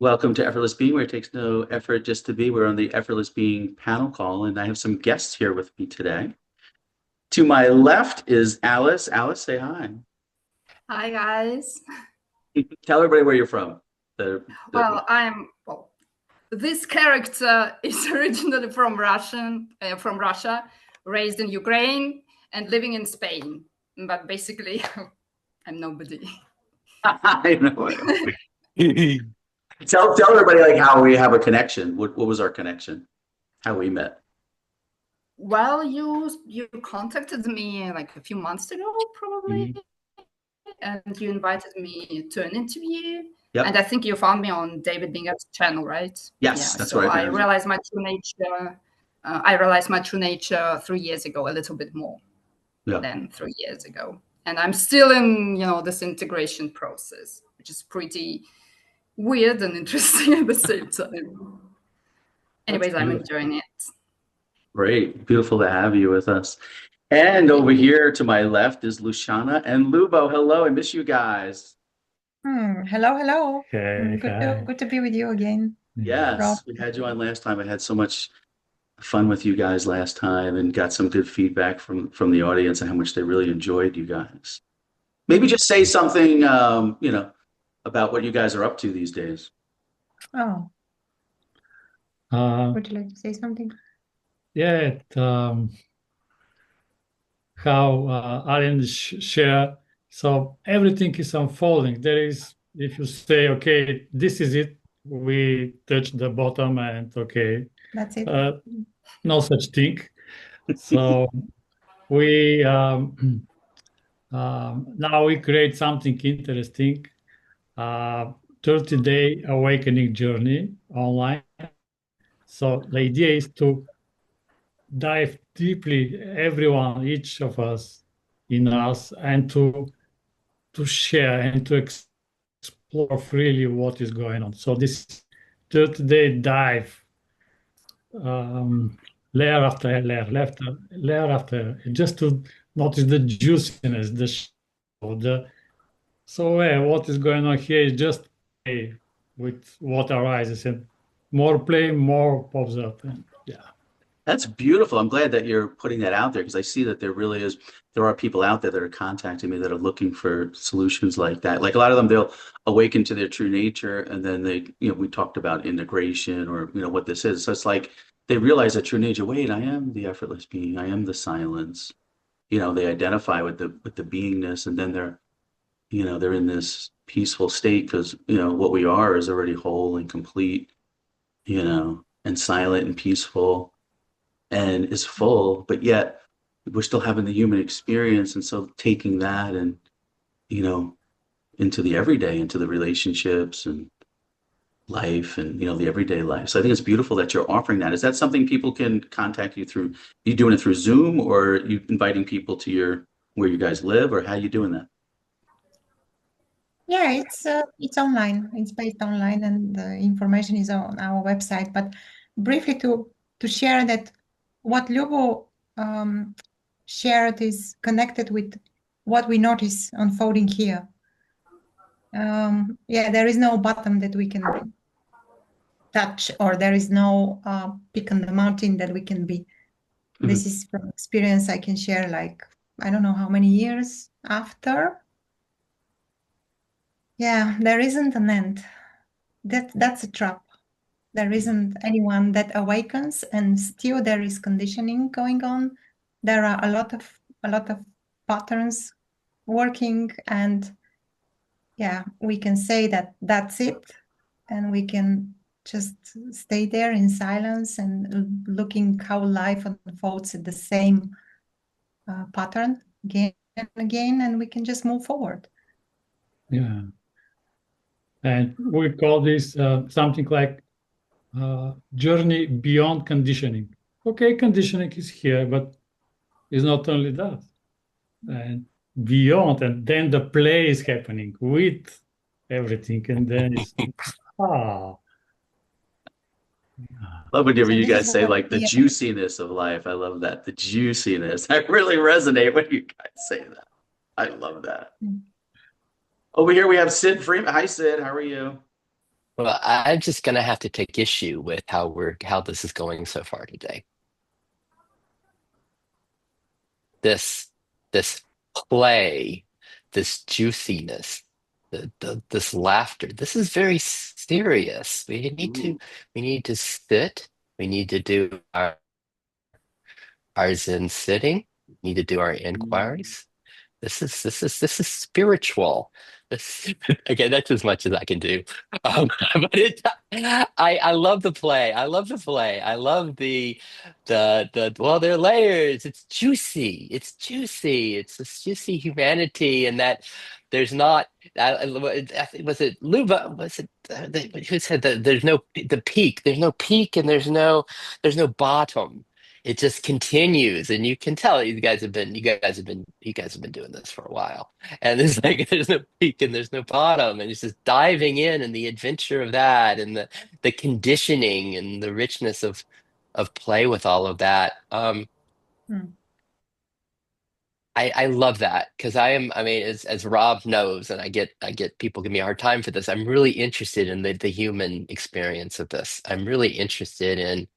Welcome to Effortless Being, where it takes no effort just to be. We're on the Effortless Being panel call, and I have some guests here with me today. To my left is Alice. Alice, say hi. Hi guys. Tell everybody where you're from. The, the, Well, this character is originally from Russia, raised in Ukraine and living in Spain. But basically, I'm nobody. I know. Tell everybody like how we have a connection. What was our connection? How we met? Well, you contacted me like a few months ago, probably, and you invited me to an interview. Yep. And I think you found me on David Bingham's channel, right? Yes, Yeah. that's So right. I realized my true nature. I realized my true nature 3 years ago, a little bit more than 3 years ago, and I'm still in this integration process, which is pretty weird and interesting at the same time. Anyways, I'm enjoying it. Great. Beautiful to have you with us. And over here to my left is Luchana and Lubo. Hello, I miss you guys. Hello. Hey, good to be with you again. Yes, Rob. we had you on last time. I had so much fun with you guys last time and got some good feedback from the audience and how much they really enjoyed you guys. Maybe just say something, about what you guys are up to these days. Oh, would you like to say something? Yeah, how Arjen share. So everything is unfolding. There is, if you say, okay, this is it, we touch the bottom and okay, That's it. no such thing. So we now we create something interesting. 30-day awakening journey online. So the idea is to dive deeply, everyone, each of us, in us, and to share and to explore freely what is going on. So this 30-day dive, layer after layer after, just to notice the juiciness, what is going on here is just play with what arises, and more play, more pops up, and yeah. That's beautiful. I'm glad that you're putting that out there because I see that there are people out there that are contacting me that are looking for solutions like that. Like a lot of them, they'll awaken to their true nature and then we talked about integration or, what this is. So it's like they realize that true nature, wait, I am the effortless being. I am the silence. They identify with the beingness and then they're in this peaceful state because, what we are is already whole and complete, and silent and peaceful and is full, but yet we're still having the human experience. And so taking that and, into the everyday, into the relationships and life and, the everyday life. So I think it's beautiful that you're offering that. Is that something people can contact you through? You doing it through Zoom or are you inviting people to where you guys live or how are you doing that? Yeah, it's online. It's based online, and the information is on our website. But briefly to share that what Lubo shared is connected with what we notice unfolding here. There is no bottom that we can touch, or there is no peak on the mountain that we can be. Mm-hmm. This is from experience I can share, like, I don't know how many years after. Yeah, there isn't an end. That's a trap. There isn't anyone that awakens, and still there is conditioning going on. There are a lot of patterns working, and we can say that that's it, and we can just stay there in silence and looking how life unfolds at the same pattern again and again, and we can just move forward. Yeah. And we call this something like journey beyond conditioning. Okay, conditioning is here, but it's not only that. And beyond, and then the play is happening with everything, and then it's Love whenever you guys say like the juiciness of life. I love that. The juiciness. I really resonate when you guys say that. I love that. Over here we have Sid Fryer. Hi, Sid. How are you? Well, I'm just gonna have to take issue with how this is going so far today. This this play, this juiciness, this laughter. This is very serious. Ooh. We need to sit. We need to do our Zen sitting. We need to do our inquiries. This is spiritual. This, again, that's as much as I can do. But I love the play. I love the play. I love well, there are layers. It's juicy. It's juicy. It's this juicy humanity, and that there's not. I think was it Lubo? Was it who said that there's no the peak? There's no peak, and there's no bottom. It just continues, and you can tell you guys have been doing this for a while, and there's like there's no peak and there's no bottom, and it's just diving in and the adventure of that, and the conditioning and the richness of play with all of that. Hmm. I love that because I mean, as Rob knows, and I get people give me a hard time for this. I'm really interested in the human experience of this. I'm really interested in.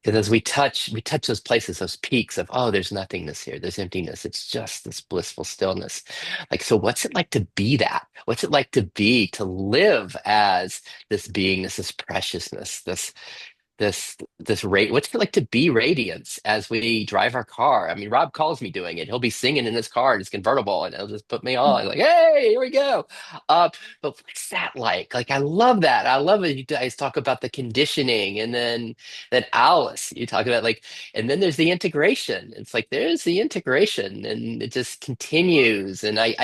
Because as we touch those places, those peaks of, oh, there's nothingness here, there's emptiness. It's just this blissful stillness. Like, so what's it like to be that? What's it like to live as this beingness, this preciousness, this rate? What's it like to be radiance as we drive our car? I mean, Rob calls me doing it. He'll be singing in his car in his convertible, and he'll just put me on like, hey, here we go. But what's that like? Like, I love that. I love it. You guys talk about the conditioning, and then that Alice, you talk about like, and then there's the integration. It's like there's the integration, and it just continues. And I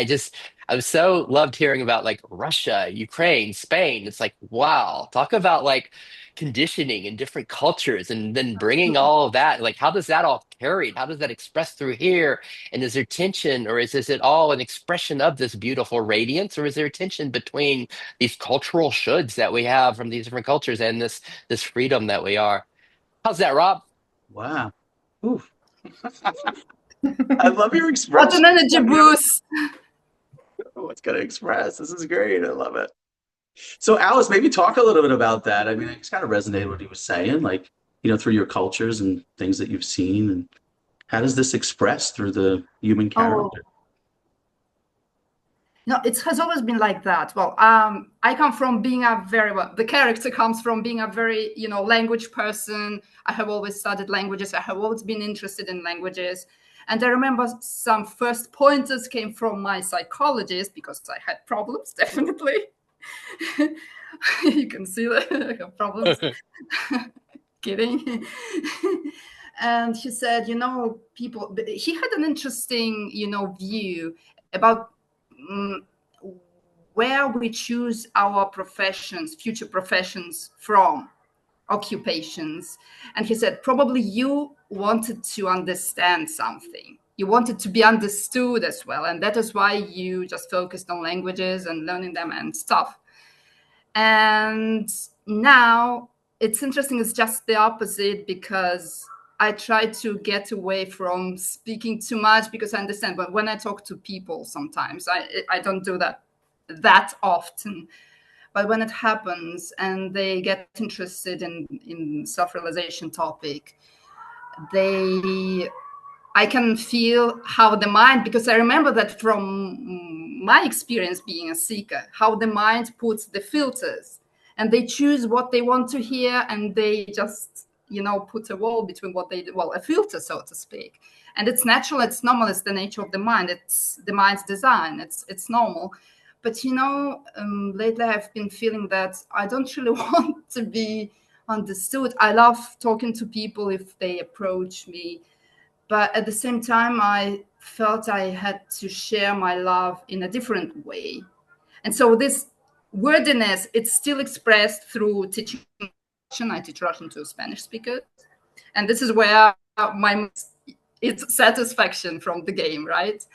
was so loved hearing about like Russia, Ukraine, Spain. It's like, wow, talk about like conditioning in different cultures and then bringing all of that, like how does that all carried, how does that express through here, and is there tension, or is it all an expression of this beautiful radiance, or is there tension between these cultural shoulds that we have from these different cultures and this freedom that we are? How's that, Rob? Wow. Oof. I love your What expression. an energy boost! What's going to express? This is great. I love it. So, Alice, maybe talk a little bit about that. I mean, I just kind of resonated what he was saying, like, through your cultures and things that you've seen, and how does this express through the human Oh, character? no, it has always been like that. Well, I come from being the character comes from being a very, language person. I have always studied languages. I have always been interested in languages. And I remember some first pointers came from my psychologist because I had problems, definitely. You can see that I have problems. Kidding. And he said, people, he had an interesting, view about where we choose our professions, future professions from, occupations. And he said, probably you wanted to understand something. You wanted to be understood as well. And that is why you just focused on languages and learning them and stuff. And now it's interesting. It's just the opposite, because I try to get away from speaking too much, because I understand. But when I talk to people, sometimes I don't do that often. But when it happens and they get interested in self-realization topic, I can feel how the mind, because I remember that from my experience being a seeker, how the mind puts the filters and they choose what they want to hear, and they just, put a wall between a filter, so to speak. And it's natural, it's normal, it's the nature of the mind, it's the mind's design, it's normal. But, lately I've been feeling that I don't really want to be understood. I love talking to people if they approach me. But at the same time, I felt I had to share my love in a different way. And so this wordiness, it's still expressed through teaching Russian. I teach Russian to Spanish speakers. And this is where it's satisfaction from the game, right?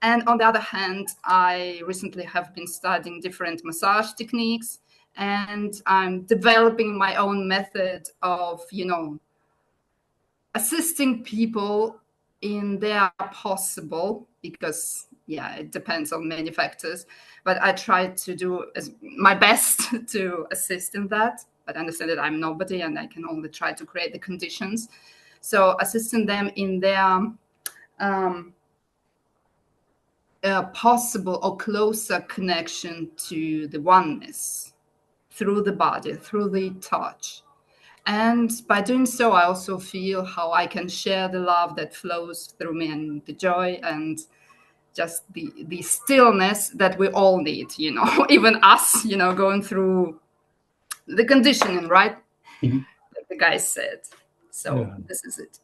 And on the other hand, I recently have been studying different massage techniques, and I'm developing my own method of, assisting people in there possible, because it depends on many factors, but I try to do my best to assist in that. But I understand that I'm nobody and I can only try to create the conditions. So assisting them in their possible or closer connection to the oneness through the body, through the touch. And by doing so, I also feel how I can share the love that flows through me, and the joy and just the stillness that we all need, even us, going through the conditioning, right? Mm-hmm. Like the guy said. So This is it.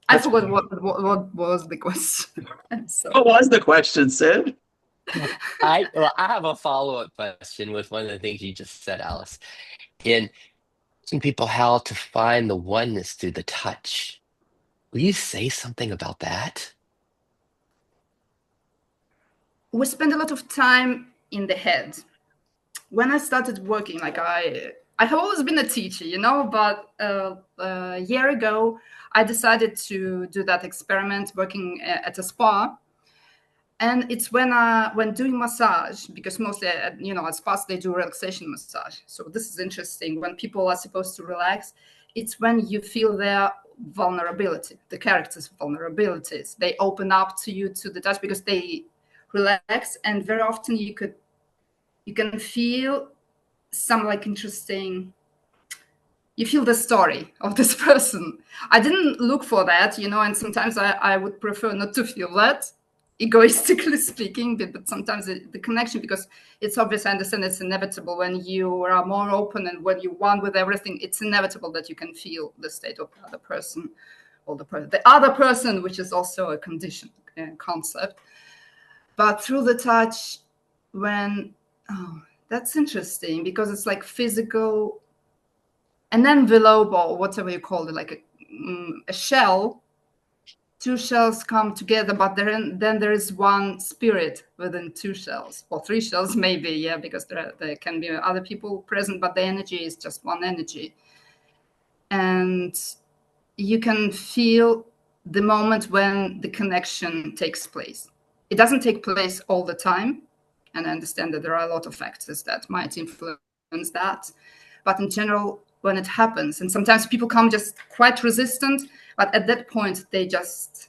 I That's forgot what was the question. What was the question, Sid? I have a follow-up question with one of the things you just said, Alice. In teaching people how to find the oneness through the touch. Will you say something about that? We spend a lot of time in the head. When I started working, like I have always been a teacher, but a year ago, I decided to do that experiment working at a spa. And it's when doing massage, because mostly, at spas, they do relaxation massage. So this is interesting. When people are supposed to relax, it's when you feel their vulnerability, the character's vulnerabilities. They open up to you, to the touch, because they relax. And very often you can feel some interesting, you feel the story of this person. I didn't look for that, and sometimes I would prefer not to feel that, egoistically speaking, but sometimes the connection, because it's obvious, I understand it's inevitable when you are more open and when you one with everything, it's inevitable that you can feel the state of the other person, or the other person, which is also a condition concept. But through the touch, that's interesting, because it's like physical, an envelope, or whatever you call it, like a shell. Two shells come together, but then there is one spirit within two shells, or three shells maybe, because there can be other people present, but the energy is just one energy. And you can feel the moment when the connection takes place. It doesn't take place all the time, and I understand that there are a lot of factors that might influence that. But in general, when it happens, and sometimes people come just quite resistant, but at that point, they just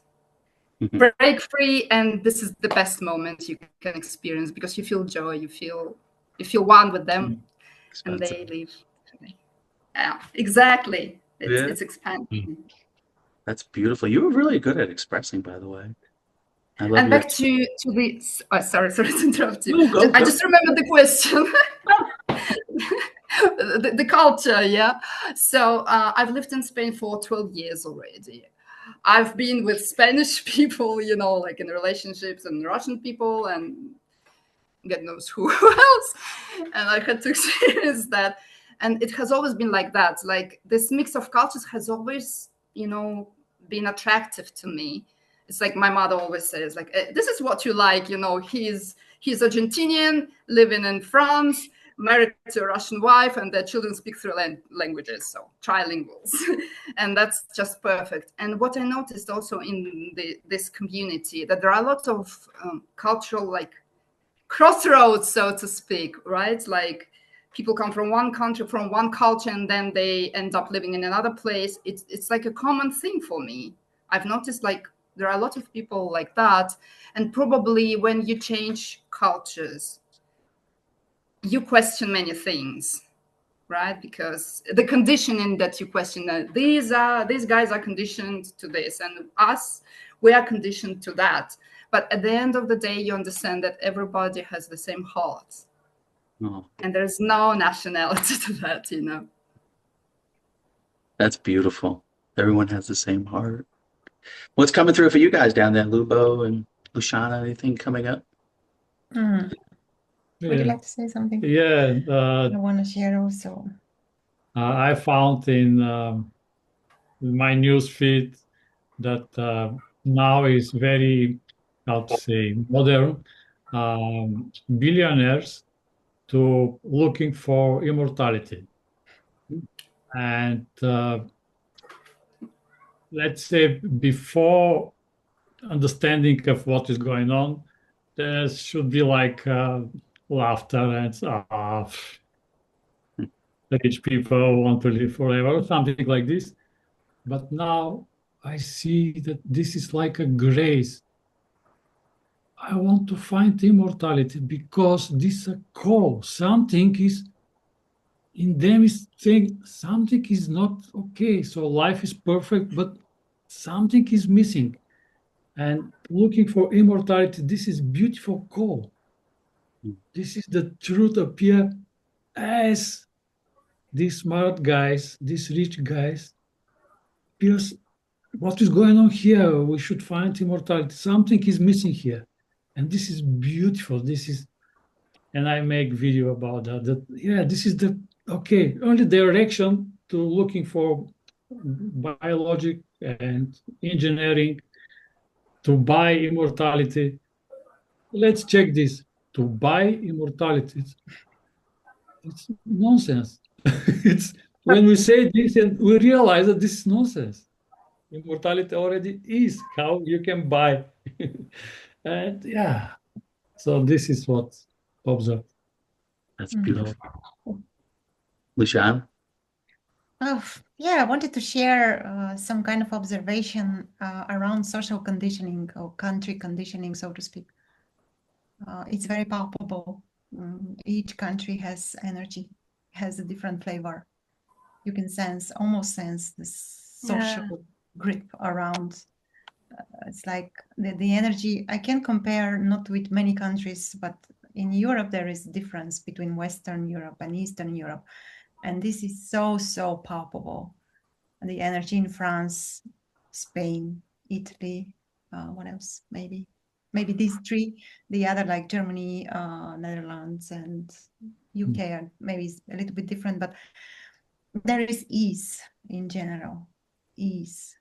break free, and this is the best moment you can experience, because you feel joy, you feel one with them, and they leave. Yeah, exactly. It's expanding. That's beautiful. You were really good at expressing, by the way. I love and back to the. Oh, sorry to interrupt you. Go. I just remembered the question. the culture, yeah. So I've lived in Spain for 12 years already. I've been with Spanish people, like in relationships, and Russian people, and God knows who else. And I had to experience that. And it has always been like that. Like this mix of cultures has always, been attractive to me. It's like my mother always says, like, this is what you like, he's Argentinian, living in France, married to a Russian wife, and their children speak three languages, so trilinguals. And that's just perfect. And what I noticed also in this community, that there are a lot of cultural, crossroads, so to speak, right? Like people come from one country, from one culture, and then they end up living in another place. It's like a common thing for me. I've noticed there are a lot of people like that. And probably when you change cultures, you question many things, right? Because the conditioning that you question, that these guys are conditioned to this, and we are conditioned to that. But at the end of the day, you understand that everybody has the same heart. Oh. And there's no nationality to that, That's beautiful. Everyone has the same heart. What's coming through for you guys down there, Lubo and Luchana? Anything coming up? Would you like to say something? Yeah. I want to share also. I found in my news feed that now is very, how to say, modern, billionaires to looking for immortality. And let's say before understanding of what is going on. There should be like laughter and the rich people want to live forever, something like this. But now I see that this is like a grace. I want to find immortality because this is a call. Something is in them is saying something is not okay. So life is perfect, but something is missing. And looking for immortality, this is beautiful call. This is the truth appear as these smart guys, these rich guys, because what is going on here? We should find immortality. Something is missing here. And this is beautiful. This is, and I make video about that. That yeah, this is the okay, only direction to looking for biologic and engineering to buy immortality. Let's check this. To buy immortality, it's nonsense. It's when we say this and we realize that this is nonsense. Immortality already is how you can buy. And yeah, so this is what observed. That's beautiful. Luchana? Oh, yeah, I wanted to share some kind of observation around social conditioning or country conditioning, so to speak. It's very palpable. Each country has energy, has a different flavor. You can almost sense the social grip around. It's like the energy. I can compare not with many countries, but in Europe there is difference between Western Europe and Eastern Europe. And this is so palpable. And the energy in France, Spain, Italy, what else? Maybe these three. The other, like Germany, Netherlands, and UK, are maybe a little bit different, but there is ease in general. Ease.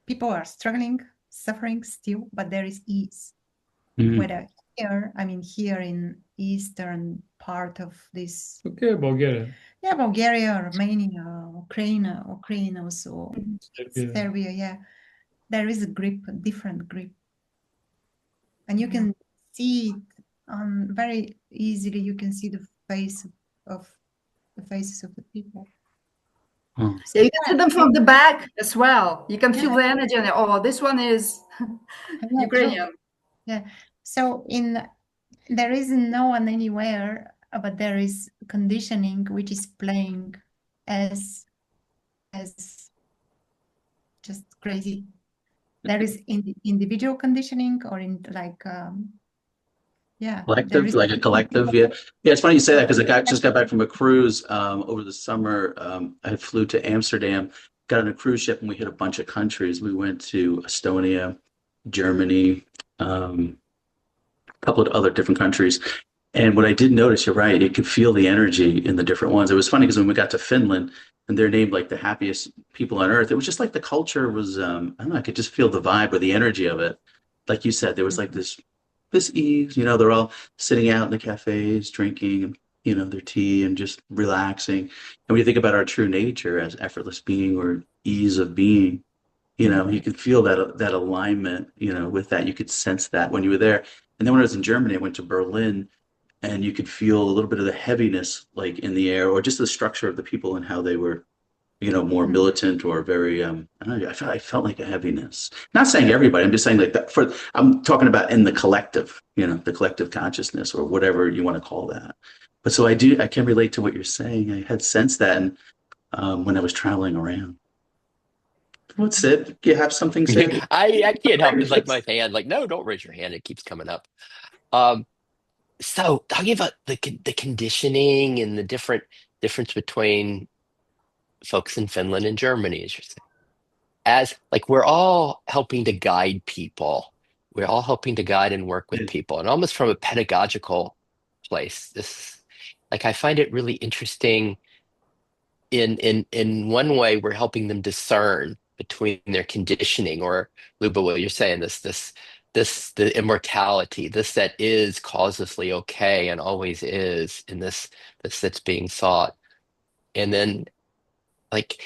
People are struggling, suffering still, but there is ease. Whether here in eastern part of this. Okay, Bulgaria. Yeah, Bulgaria, Romania, Ukraine also, Serbia, yeah. There is a grip, a different grip. And you can see it very easily, you can see the faces of the people. So you can see them from the back as well. You can feel the energy. Oh, this one is Ukrainian. Yeah. So there is no one anywhere, but there is conditioning which is playing as just crazy. There is individual conditioning or in like collective, like a collective. Yeah. It's funny you say that because I just got back from a cruise over the summer. I flew to Amsterdam, got on a cruise ship, and we hit a bunch of countries. We went to Estonia, Germany, a couple of other different countries. And what I did notice, you're right, you could feel the energy in the different ones. It was funny because when we got to Finland and they're named like the happiest people on earth, it was just like the culture was, I don't know, I could just feel the vibe or the energy of it. Like you said, there was like this ease, they're all sitting out in the cafes, drinking, their tea and just relaxing. And when you think about our true nature as effortless being or ease of being, you could feel that alignment, with that. You could sense that when you were there. And then when I was in Germany, I went to Berlin, and you could feel a little bit of the heaviness like in the air, or just the structure of the people and how they were, more militant or very, I don't know, I felt like a heaviness. Not saying everybody, I'm just saying like that I'm talking about in the collective, the collective consciousness or whatever you want to call that. But so I can relate to what you're saying. I had sensed that when I was traveling around. What's it? Do you have something, Sid? I can't help it. Like my hand, like, no, don't raise your hand. It keeps coming up. So talking about the conditioning and the difference between folks in Finland and Germany, as you're saying, as like we're all helping to guide people. We're all helping to guide and work with people, and almost from a pedagogical place. This, like, I find it really interesting. In one way, we're helping them discern between their conditioning, or Lubo, what you're saying, the immortality, this that is causelessly okay and always is, in this that's being sought. And then, like,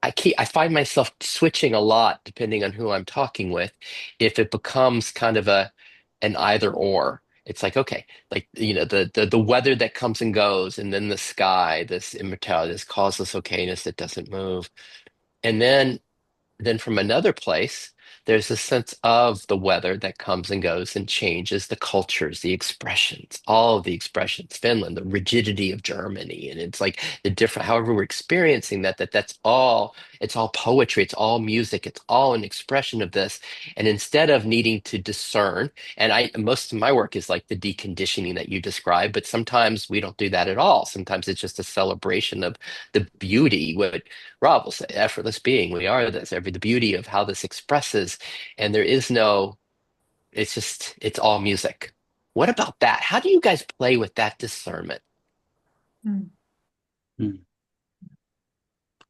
I find myself switching a lot depending on who I'm talking with. If it becomes kind of an either or, it's like, okay, like the weather that comes and goes, and then the sky, this immortality, this causeless okayness that doesn't move. And then from another place, there's a sense of the weather that comes and goes and changes the cultures, the expressions, all of the expressions, Finland, the rigidity of Germany. And it's like the different, however we're experiencing that's all, it's all poetry, it's all music, it's all an expression of this. And instead of needing to discern, and most of my work is like the deconditioning that you described, but sometimes we don't do that at all. Sometimes it's just a celebration of the beauty, what Rob will say, effortless being. We are this, the beauty of how this expresses, and there is no, it's all music. What about that? How do you guys play with that discernment? Mm. Hmm.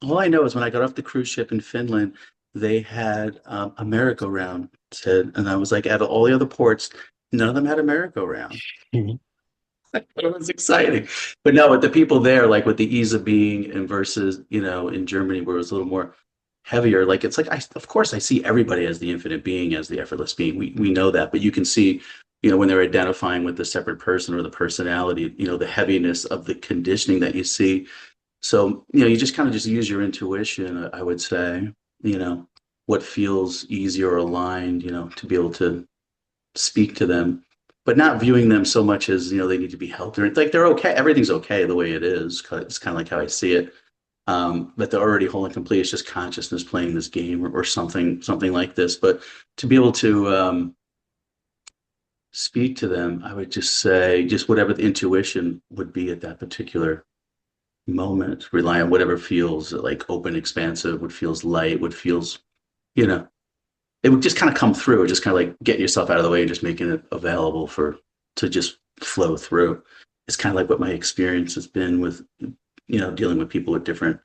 All I know is when I got off the cruise ship in Finland, they had a merry-go-round, said, and I was like, out of all the other ports, none of them had a merry-go-round. Mhm. It was exciting. But no, with the people there, like with the ease of being and versus, in Germany where it was a little more heavier, like it's like of course I see everybody as the infinite being, as the effortless being. We know that, but you can see, when they're identifying with the separate person or the personality, the heaviness of the conditioning that you see. So, you just kind of just use your intuition, I would say, what feels easier or aligned, to be able to speak to them, but not viewing them so much as, they need to be helped, or like they're okay. Everything's okay the way it is. It's kind of like how I see it. But they're already whole and complete. It's just consciousness playing this game, or something like this. But to be able to speak to them, I would just say, just whatever the intuition would be at that particular moment, rely on whatever feels like open, expansive, what feels light, what feels, you know, it would just kind of come through, just kind of like getting yourself out of the way and just making it available to just flow through. It's kind of like what my experience has been with, dealing with people with different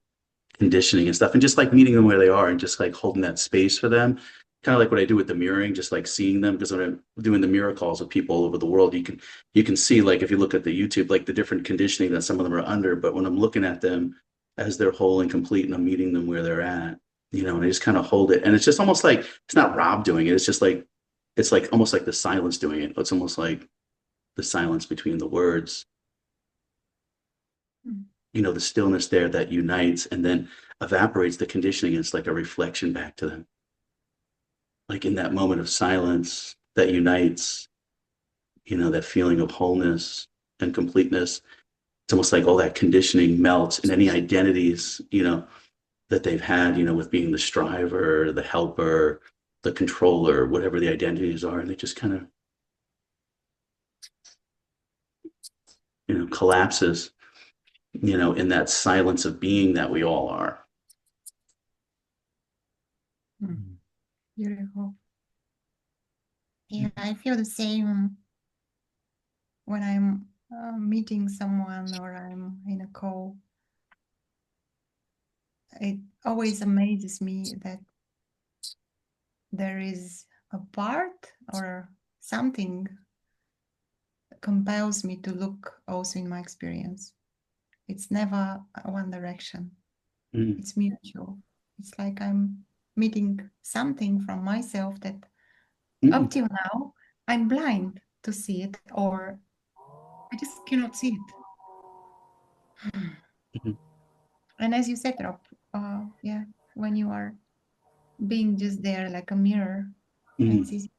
conditioning and stuff, and just like meeting them where they are and just like holding that space for them. Kind of like what I do with the mirroring, just like seeing them, because when I'm doing the mirror calls with people all over the world, you can see, like, if you look at the YouTube, like the different conditioning that some of them are under. But when I'm looking at them as they're whole and complete, and I'm meeting them where they're at, and I just kind of hold it. And it's just almost like it's not Rob doing it. It's just like it's like almost like the silence doing it. It's almost like the silence between the words, Mm. the stillness there that unites and then evaporates the conditioning. It's like a reflection back to them. Like in that moment of silence that unites, that feeling of wholeness and completeness. It's almost like all that conditioning melts, and any identities, that they've had, with being the striver, the helper, the controller, whatever the identities are, and they just kind of, collapses, in that silence of being that we all are. Mm. Beautiful. Yeah, I feel the same when I'm meeting someone or I'm in a call. It always amazes me that there is a part or something compels me to look also in my experience. It's never one direction. Mm. It's mutual. It's like I'm meeting something from myself that up till now I'm blind to see it, or I just cannot see it. Mhm. And as you said, Rob, yeah, when you are being just there like a mirror, Mm. it's easy.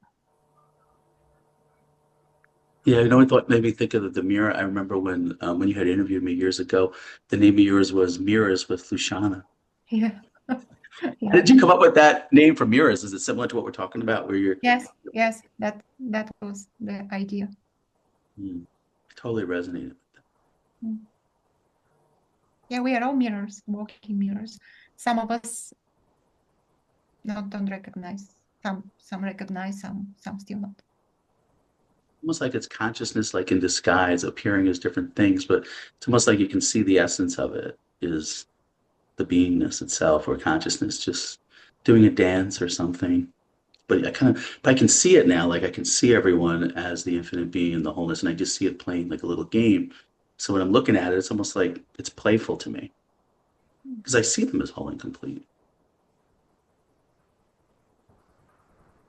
Yeah, what made me think of the mirror? I remember when you had interviewed me years ago, the name of yours was Mirrors with Luchana. Yeah. How Yeah. did you come up with that name for Mirrors? Is it similar to what we're talking about, where you're? Yes, that was the idea. Totally resonated. Mm. Yeah, we are all mirrors, walking mirrors. Some of us don't recognize. Some recognize, some still not. Almost like it's consciousness, like in disguise, appearing as different things, but it's almost like you can see the essence of it is the beingness itself, or consciousness just doing a dance or something. But I can see it now. Like I can see everyone as the infinite being and the wholeness, and I just see it playing like a little game. So when I'm looking at it, it's almost like it's playful to me because I see them as whole and complete.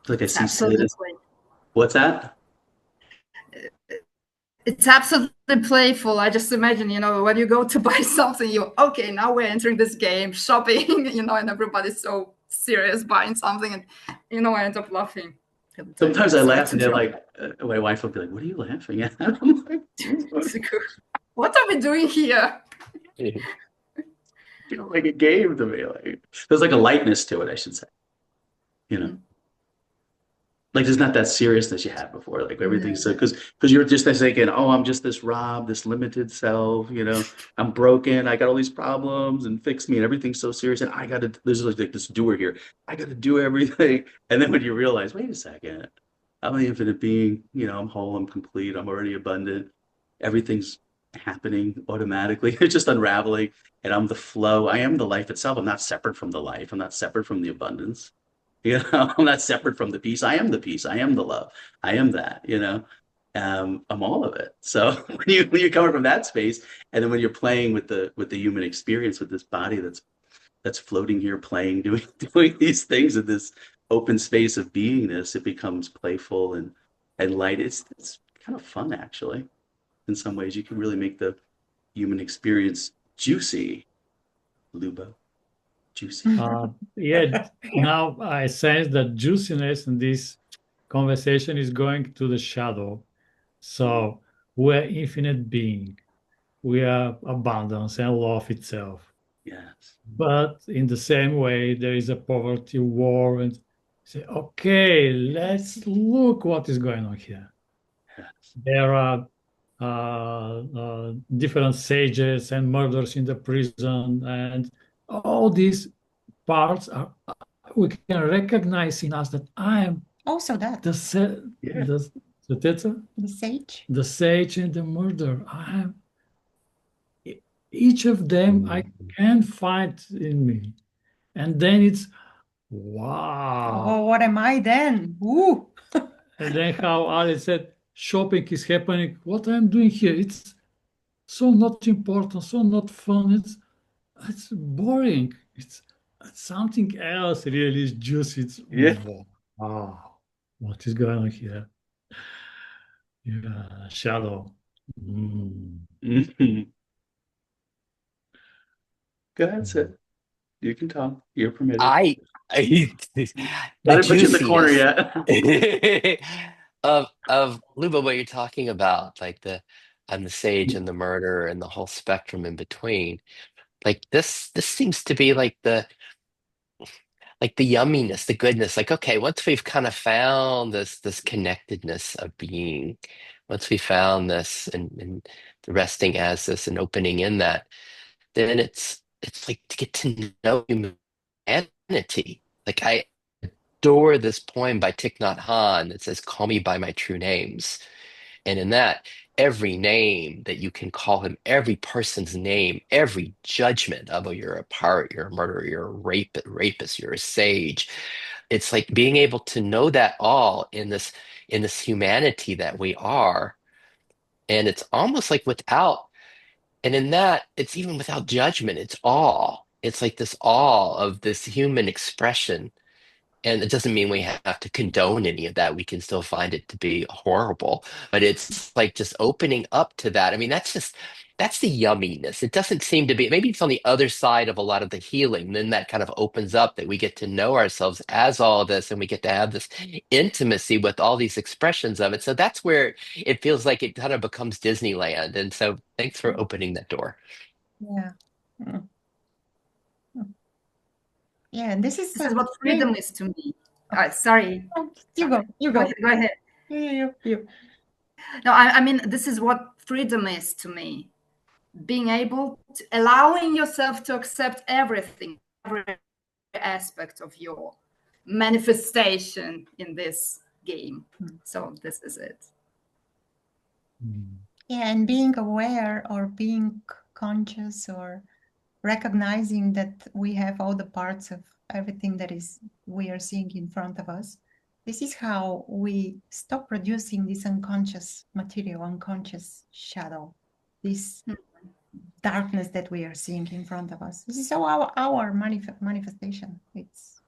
Like I It's see Sid. absolutely. What's that? It's absolutely playful. I just imagine, when you go to buy something, okay, now we're entering this game, shopping, and everybody's so serious buying something, and I end up laughing. Sometimes I laugh and they're like, my wife will be like, "What are you laughing at?" I'm like, what are we doing here? Like a game to me. Like there's like a lightness to it, I should say. Like there's not that seriousness you had before. Like everything's so because you're just thinking, oh, I'm just this Rob, this limited self. I'm broken. I got all these problems, and fix me, and everything's so serious. And I got to. There's like this doer here. I got to do everything. And then when you realize, wait a second, I'm the infinite being. I'm whole. I'm complete. I'm already abundant. Everything's happening automatically. It's just unraveling, and I'm the flow. I am the life itself. I'm not separate from the life. I'm not separate from the abundance. I'm not separate from the peace. I am the peace. I am the love. I am that, I'm all of it. So when you come from that space, and then when you're playing with the human experience with this body that's floating here, playing, doing these things in this open space of beingness, it becomes playful and light. It's kind of fun actually. In some ways, you can really make the human experience juicy, Lubo. Juicy. Yeah, now I sense that juiciness in this conversation is going to the shadow. So we're infinite being. We are abundance and love itself. Yes. But in the same way, there is a poverty war, and say, okay, let's look what is going on here. Yes. There are different sages and murderers in the prison, and all these parts are we can recognize in us that I am Also that. the The sage. the sage and the murderer. I am each of them I can find in me. And then it's wow. Oh, what am I then? Ooh. And then how Ali said, shopping is happening. What I'm doing here, it's so not important, so not fun. It's boring. It's something else really is juicy. It's Yeah. wow. What is going on here? Yeah, shadow. Mm-hmm. Go ahead, Sid. You can talk. You're permitted. I I the didn't put you in the corner juiciness yet. of Luba, what you're talking about, like I'm the sage and the murderer and the whole spectrum in between. Like this seems to be like the yumminess, the goodness. Like, okay, once we've kind of found this connectedness of being, once we found this and the resting as this and opening in that, then it's like to get to know humanity. Like I adore this poem by Thich Nhat Hanh that says, "Call me by my true names." And in that, every name that you can call him, every person's name, every judgment of, oh, you're a pirate, you're a murderer, you're a rapist, you're a sage. It's like being able to know that all in this humanity that we are. And it's almost like without, and in that, it's even without judgment, it's awe. It's like this awe of this human expression, and it doesn't mean we have to condone any of that. We can still find it to be horrible, but it's like just opening up to that. I mean, that's the yumminess. It doesn't seem to be, maybe it's on the other side of a lot of the healing. Then that kind of opens up that we get to know ourselves as all this and we get to have this intimacy with all these expressions of it. So that's where it feels like it kind of becomes Disneyland. And so thanks for opening that door. Yeah. Yeah, and this is what freedom is to me. Sorry. Oh, you go. Go ahead. You. No, I mean, this is what freedom is to me. Being able to, allowing yourself to accept everything, every aspect of your manifestation in this game. So this is it. Yeah, and being aware or being conscious or recognizing that we have all the parts of everything that is we are seeing in front of us. This is how we stop producing this unconscious material, unconscious shadow, this darkness that we are seeing in front of us. This is our manifestation. It's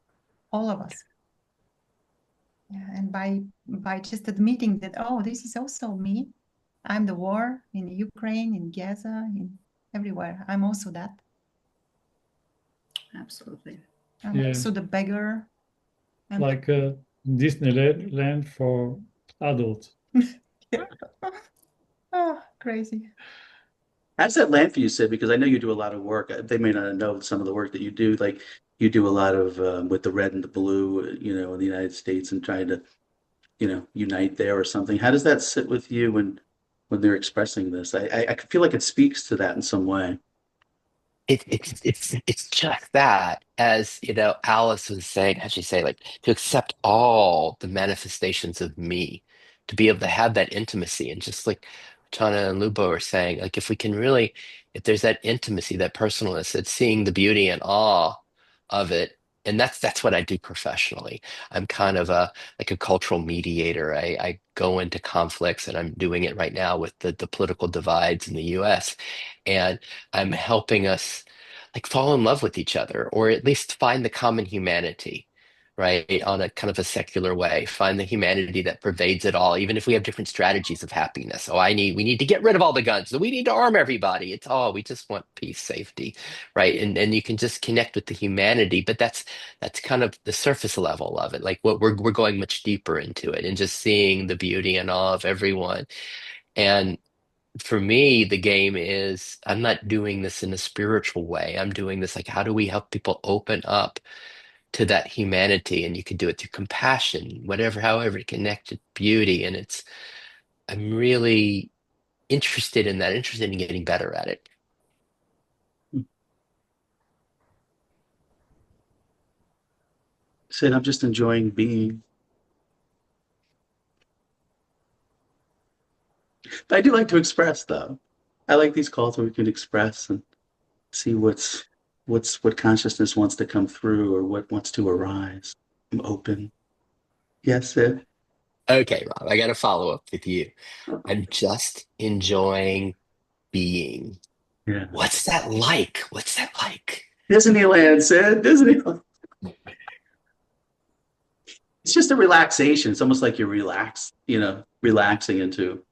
all of us. Yeah, and by just admitting that, oh, this is also me. I'm the war in Ukraine, in Gaza, in everywhere. I'm also that. Absolutely. I'm also the beggar. Like Disneyland for adults. Yeah. Oh, crazy. How's that land for you, Sid? Because I know you do a lot of work. They may not know some of the work that you do. Like you do a lot of with the red and the blue, in the United States and trying to, unite there or something. How does that sit with you when they're expressing this? I feel like it speaks to that in some way. It's just that, as Alice was saying, how she say, like, to accept all the manifestations of me, to be able to have that intimacy, and just like Chana and Lubo are saying, like, if we can really, if there's that intimacy, that personalness, that seeing the beauty and awe of it, and that's what I do professionally. I'm kind of like a cultural mediator. I go into conflicts, and I'm doing it right now with the political divides in the U.S. And I'm helping us like fall in love with each other, or at least find the common humanity, right? On a kind of a secular way, find the humanity that pervades it all, even if we have different strategies of happiness. Oh, we need to get rid of all the guns. So we need to arm everybody. It's all, we just want peace, safety, right? And you can just connect with the humanity, but that's kind of the surface level of it. Like what we're going much deeper into it and just seeing the beauty and awe of everyone. And for me, the game is I'm not doing this in a spiritual way. I'm doing this like, how do we help people open up to that humanity? And you can do it through compassion, whatever, however, connected beauty. And I'm really interested in that, interested in getting better at it. Sid, I'm just enjoying being. But I do like to express, though. I like these calls where we can express and see what consciousness wants to come through or what wants to arise. I'm open. Yes, Sid. Okay, Rob, I got to follow up with you. I'm just enjoying being. Yeah. What's that like? What's that like? Disneyland, Sid. Disneyland. It's just a relaxation. It's almost like you're relaxing into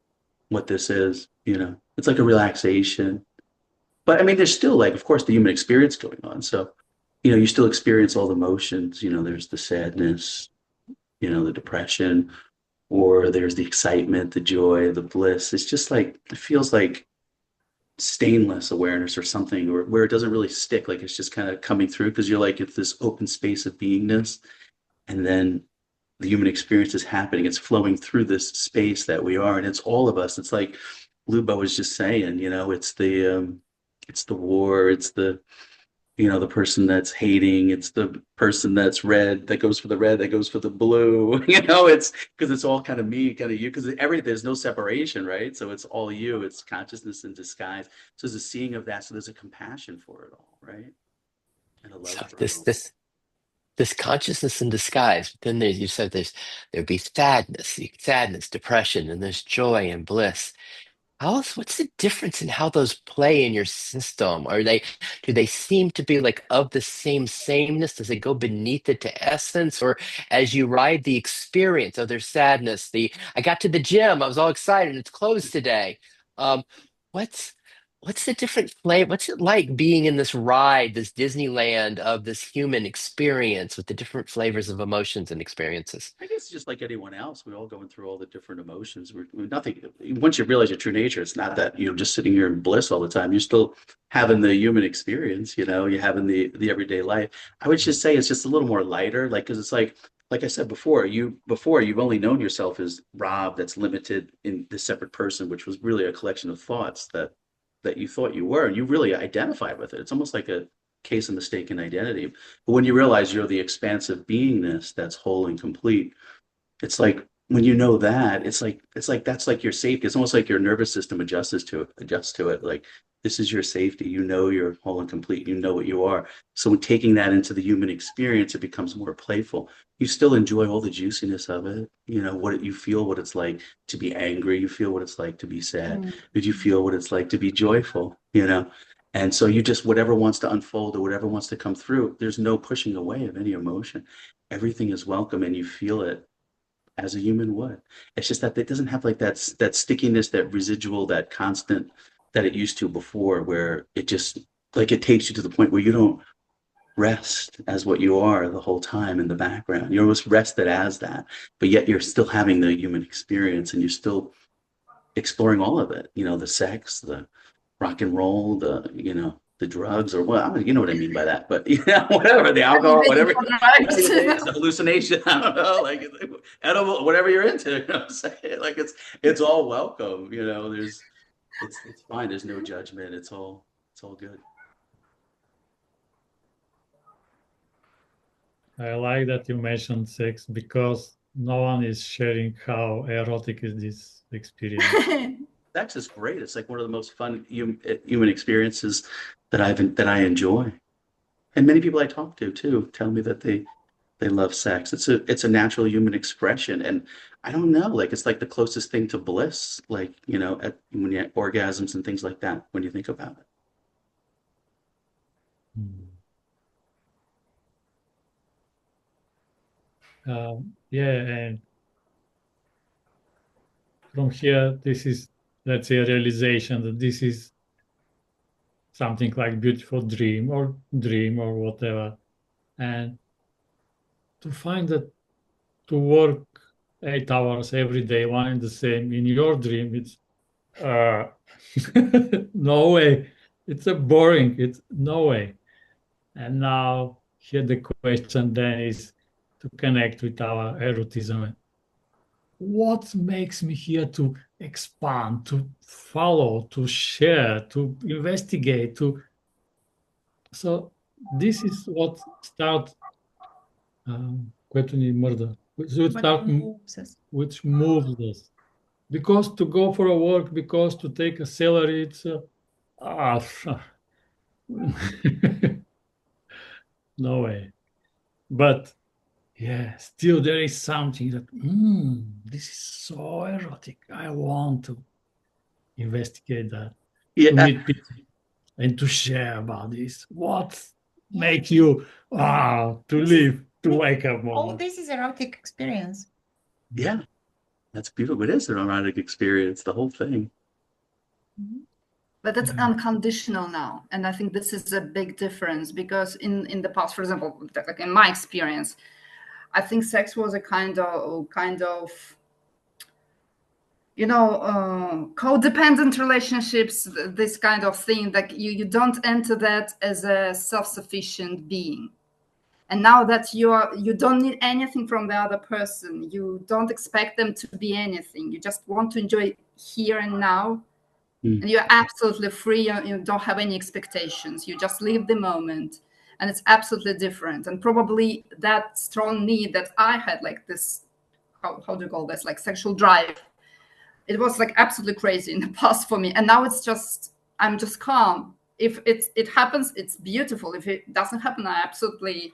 what this is. It's like a relaxation. But I mean, there's still like, of course, the human experience going on. So, you still experience all the emotions. There's the sadness, the depression, or there's the excitement, the joy, the bliss. It's just like, it feels like stainless awareness or something, or where it doesn't really stick. Like it's just kind of coming through because you're like, it's this open space of beingness. And then the human experience is happening. It's flowing through this space that we are. And it's all of us. It's like Lubo was just saying, it's the war, it's the person that's hating, it's the person that's red that goes for the red, that goes for the blue. It's because it's all kind of me, kind of you, because there's no separation, right? So it's all you, it's consciousness in disguise. So there's a seeing of that. So there's a compassion for it all, right? And a So love for it this all. this this consciousness in disguise. But then you said there'd be sadness, depression, and there's joy and bliss. What's the difference in how those play in your system? Do they seem to be like of the same sameness? Does it go beneath it to essence? Or as you ride the experience of their sadness, I got to the gym, I was all excited, it's closed today. Um, what's what's the different flavor? What's it like being in this ride, this Disneyland of this human experience with the different flavors of emotions and experiences? I guess just like anyone else, we're all going through all the different emotions. We're nothing. Once you realize your true nature, it's not that just sitting here in bliss all the time. You're still having the human experience. You're having the everyday life. I would just say it's just a little more lighter, like because it's like I said before, you've only known yourself as Rob, that's limited in this separate person, which was really a collection of thoughts that you thought you were, and you really identify with it. It's almost like a case of mistaken identity. But when you realize you're the expansive beingness that's whole and complete, it's like when you know that, it's like that's like your safety. It's almost like your nervous system adjusts to it. Like this is your safety. You're whole and complete. You know what you are. So when taking that into the human experience, it becomes more playful. You still enjoy all the juiciness of it. You feel what it's like to be angry. You feel what it's like to be sad. Did you feel what it's like to be joyful? And so you just, whatever wants to unfold or whatever wants to come through, there's no pushing away of any emotion. Everything is welcome and you feel it as a human would. It's just that it doesn't have like that stickiness, that residual, that constant that it used to before, where it just like it takes you to the point where you don't rest as what you are the whole time in the background. You're almost rested as that, but yet you're still having the human experience and you're still exploring all of it. The sex, the rock and roll, the drugs, or what, you know what I mean by that, but whatever, the alcohol, whatever, the hallucination, I don't know, like edible, whatever you're into, you know what I'm saying? Like it's all welcome, it's fine. There's no judgment. It's all good. I like that you mentioned sex because no one is sharing how erotic is this experience. Sex is great. It's like one of the most fun human experiences that I enjoy. And many people I talk to too tell me that they love sex. It's a natural human expression, and I don't know, like it's like the closest thing to bliss, like when you have orgasms and things like that. When you think about it. Yeah, and from here, this is, let's say, a realization that this is something like beautiful dream or whatever. And to find that to work 8 hours every day, one and the same in your dream, it's no way. It's a boring. It's no way. And now here the question then is to connect with our erotism. What makes me here to expand, to follow, to share, to investigate, so this is what start which moves us. Because to go for a work, because to take a salary, it's no way. But yeah, still there is something that this is so erotic. I want to investigate that, to meet people and to share about this. What makes you to live, to wake up more? Oh, this is erotic experience. Yeah, that's beautiful. It is an erotic experience, the whole thing. But it's unconditional now, and I think this is a big difference, because in the past, for example, like in my experience, I think sex was a kind of codependent relationships, this kind of thing, like you don't enter that as a self-sufficient being. And now that you don't need anything from the other person, you don't expect them to be anything, you just want to enjoy here and now. And you're absolutely free. You don't have any expectations. You just live the moment, and it's absolutely different. And probably that strong need that I had, like this, how do you call this, like sexual drive, it was like absolutely crazy in the past for me. And now I'm just calm. If it happens, it's beautiful. If it doesn't happen, I'm absolutely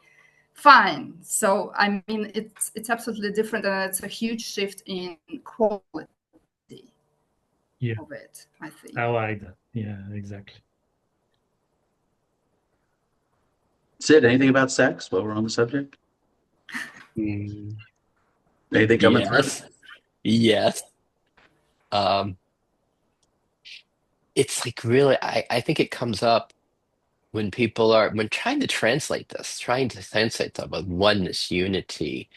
fine. So I mean, it's absolutely different, and it's a huge shift in quality. Of it, I think. I like that. Yeah, exactly. Sid, anything about sex while we're on the subject? Anything coming through? Yes. It's like really, I think it comes up when when trying to translate the oneness, unity,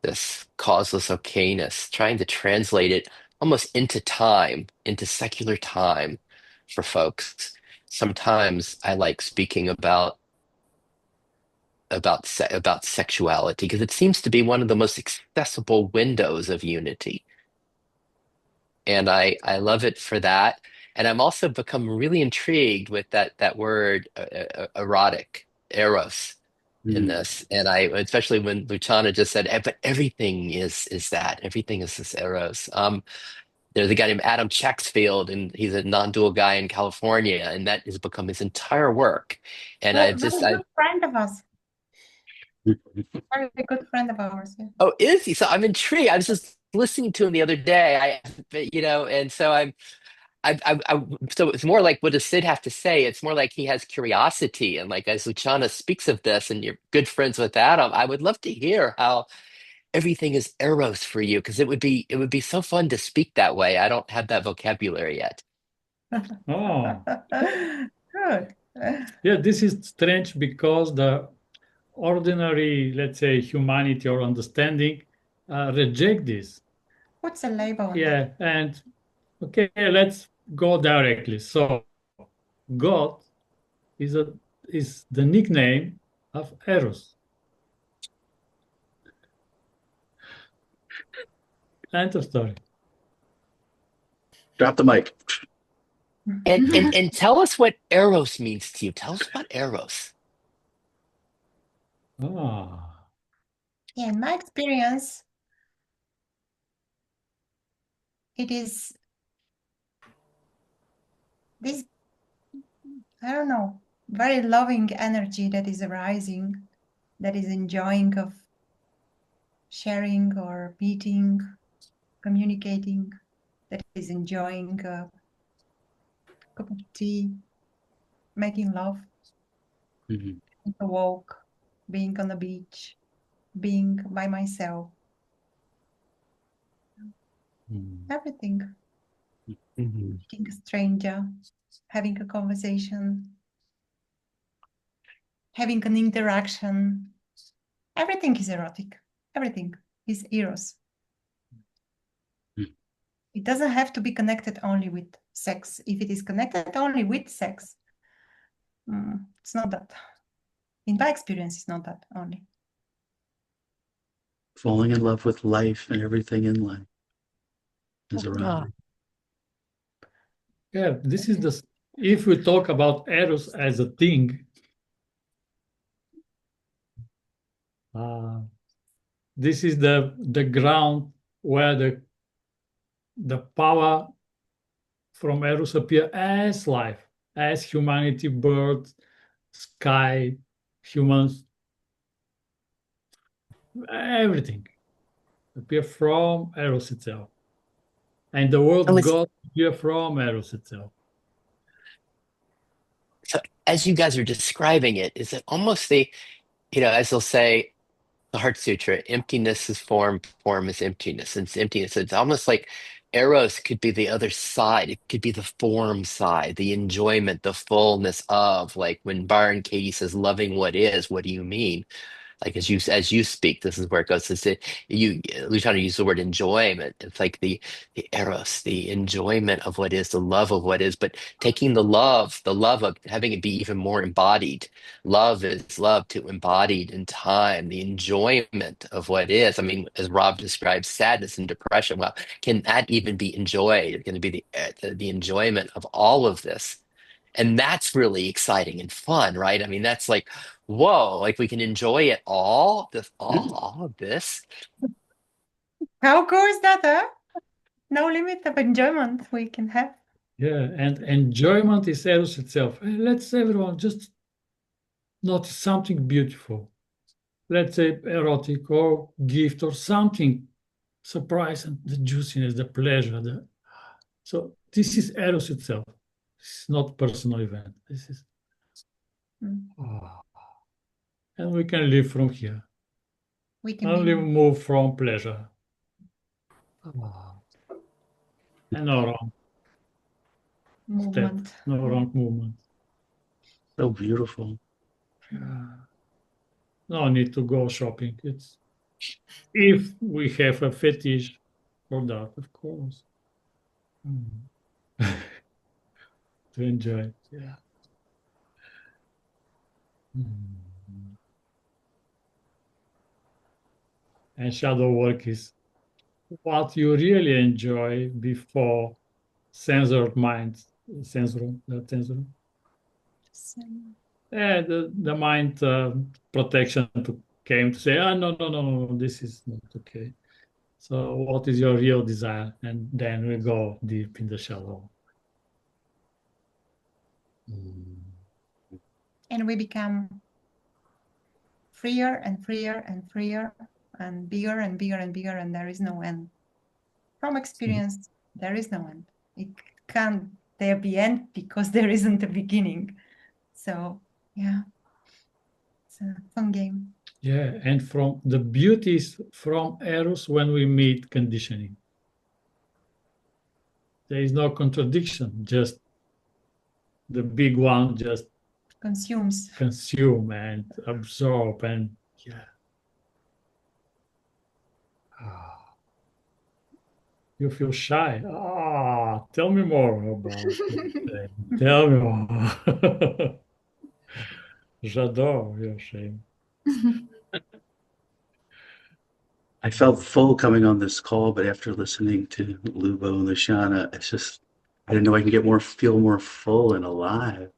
this causeless okayness, trying to translate it almost into time, into secular time for folks. Sometimes I like speaking about sexuality because it seems to be one of the most accessible windows of unity. And I love it for that. And I'm also become really intrigued with that word erotic, Eros, in this. And especially when Luchana just said, but everything is that. Everything is this Eros. There's a guy named Adam Checksfield, and he's a non-dual guy in California, and that has become his entire work. And a good friend of us. Very good friend of ours. Yeah. Oh, is he? So I'm intrigued. I was just listening to him the other day. And so so it's more like, what does Sid have to say? It's more like he has curiosity, and like as Luchana speaks of this, and you're good friends with Adam, I would love to hear how everything is Eros for you? Because it would be so fun to speak that way. I don't have that vocabulary yet. Oh, Good. yeah, this is strange because the ordinary, let's say, humanity or understanding reject this. What's a label on that? Yeah, and okay, let's go directly. So, God is the nickname of Eros. End of story. Drop the mic. And tell us what Eros means to you. Tell us about Eros. Ah, Yeah, in my experience, it is this, I don't know, very loving energy that is arising, that is enjoying of sharing or meeting, communicating, that is enjoying a cup of tea, making love, Mhm. a walk, being on the beach, being by myself, everything, Mhm. meeting a stranger, having a conversation, having an interaction. Everything is erotic. Everything is Eros. Mm. It doesn't have to be connected only with sex. If it is connected only with sex, it's not that. In my experience, it's not that only. Falling in love with life and everything in life is around. yeah, this is if we talk about Eros as a thing, this is the ground where the power from Eros appear as life, as humanity, birds, sky, humans, everything appear from Eros itself. And the Oh, word it's God appear from Eros itself. so as you guys are describing it, is it almost as they'll say, the Heart Sutra, emptiness is form, form is emptiness, and it's emptiness. It's almost like Eros could be the other side. It could be the form side, the enjoyment, the fullness of, like when Byron Katie says, loving what is, what do you mean? Like as you speak, this is where it goes. Luchana used the word enjoyment. It's like the eros, the enjoyment of what is, the love of what is, but taking the love of having it be even more embodied. Love is love to embodied in time, the enjoyment of what is. I mean, as Rob describes sadness and depression, well, can that even be enjoyed? Can it be the enjoyment of all of this? And that's really exciting and fun, right? I mean, that's like, whoa, like we can enjoy it all, all of this. How cool is that, huh? No limit of enjoyment we can have. Yeah, and enjoyment is Eros itself. Let's everyone just notice something beautiful. Let's say erotic or gift or something surprise and the juiciness, the pleasure. So this is Eros itself. It's not personal event. This is oh. And we can live from here. We can Only be move from pleasure. Oh. And no wrong step, movement. no wrong movement. So beautiful. Yeah. No need to go shopping. It's if we have a fetish for that, of course. To enjoy. Yeah. And shadow work is what you really enjoy before censored mind, censor, that censor. Yeah, the mind protection came to say, no, no, no, no, this is not okay. So what is your real desire? And then we go deep in the shallow. And we become freer and freer and freer and bigger and bigger and bigger, and there is no end. From experience, there is no end. It can't there be end because there isn't a beginning. So yeah, it's a fun game. Yeah, and from the beauties from Eros when we meet conditioning. There is no contradiction, just the big one just consume and absorb and yeah. You feel shy. Tell me more about it. Tell me more. J'adore your shame. I felt full coming on this call, but after listening to Lubo and Luchana, it's just I didn't know I can feel more full and alive